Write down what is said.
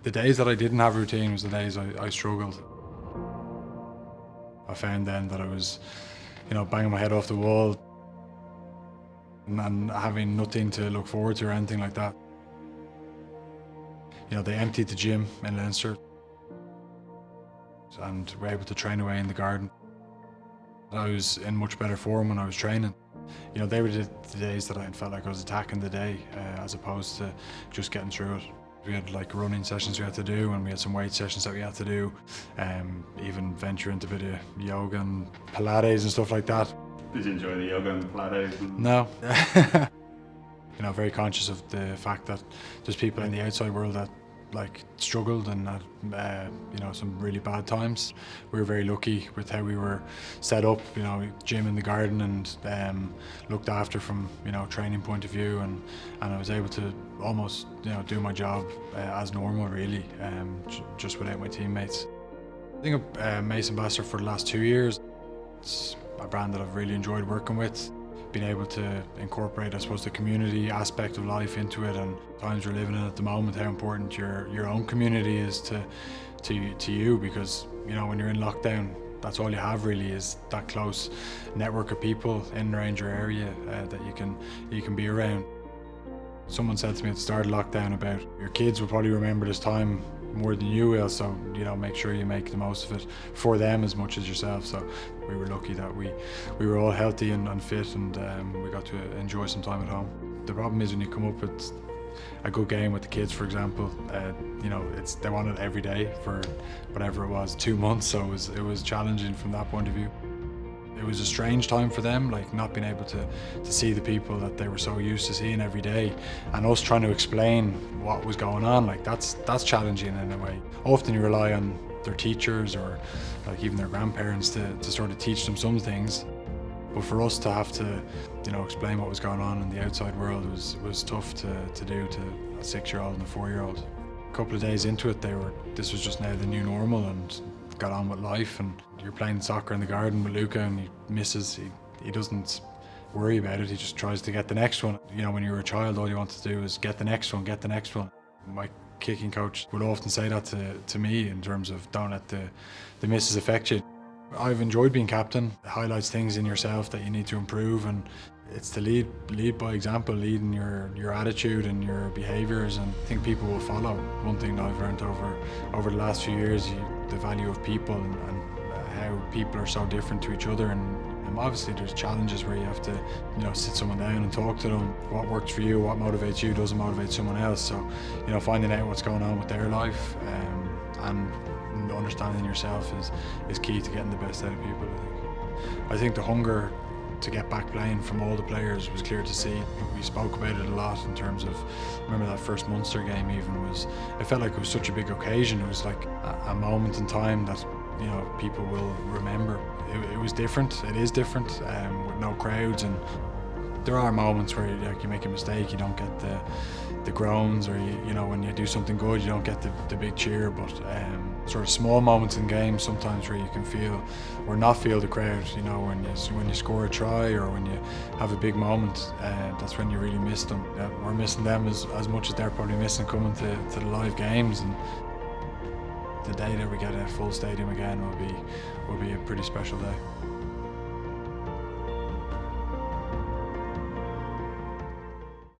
The days that I didn't have a routine was the days I struggled. I found then that I was, banging my head off the wall and having nothing to look forward to or anything like that. They emptied the gym in Leinster and were able to train away in the garden. I was in much better form when I was training. They were the days that I felt like I was attacking the day as opposed to just getting through it. We had like running sessions we had to do, and we had some weight sessions that we had to do, even venture into a bit of yoga and Pilates and stuff like that. Did you enjoy the yoga and the Pilates? No. Very conscious of the fact that there's people in the outside world that struggled and had some really bad times. We were very lucky with how we were set up, gym in the garden and looked after from training point of view, and I was able to almost do my job as normal really, just without my teammates. I think I'm MACE ambassador for the last 2 years. It's a brand that I've really enjoyed working with. Being able to incorporate, I suppose, the community aspect of life into it, and times we're living in at the moment, how important your own community is to you, because when you're in lockdown, that's all you have really, is that close network of people in and around your area that you can be around. Someone said to me at the start of lockdown about your kids will probably remember this time more than you will, so make sure you make the most of it for them as much as yourself. So we were lucky that we were all healthy and fit, and we got to enjoy some time at home. The problem is when you come up with a good game with the kids, for example, they want it every day for whatever it was, 2 months, so it was challenging from that point of view. It was a strange time for them, not being able to see the people that they were so used to seeing every day, and us trying to explain what was going on. That's challenging in a way. Often you rely on their teachers or even their grandparents to sort of teach them some things, but for us to have to explain what was going on in the outside world was tough to do to a 6-year-old and a 4-year-old. A couple of days into it, this was just now the new normal, and got on with life. And you're playing soccer in the garden with Luca, and he misses. He doesn't worry about it. He just tries to get the next one. When you were a child, all you wanted to do is get the next one, get the next one. My kicking coach would often say that to me, in terms of don't let the misses affect you. I've enjoyed being captain. It highlights things in yourself that you need to improve, and it's to lead by example, lead in your attitude and your behaviours, and I think people will follow. One thing that I've learned over the last few years, the value of people and how people are so different to each other, and obviously there's challenges where you have to sit someone down and talk to them. What works for you, what motivates you, doesn't motivate someone else. So finding out what's going on with their life and understanding yourself is key to getting the best out of people, I think the hunger to get back playing from all the players was clear to see. We spoke about it a lot in terms of, I remember that first Munster game even it felt like it was such a big occasion. It was like a moment in time that people will remember. It was different, it is different, with no crowds, and there are moments where you make a mistake, you don't get the groans, or when you do something good, you don't get the big cheer, but sort of small moments in games sometimes where you can feel or not feel the crowd, when you score a try or when you have a big moment, that's when you really miss them. We're missing them as much as they're probably missing coming to the live games, and the day that we get a full stadium again will be a pretty special day.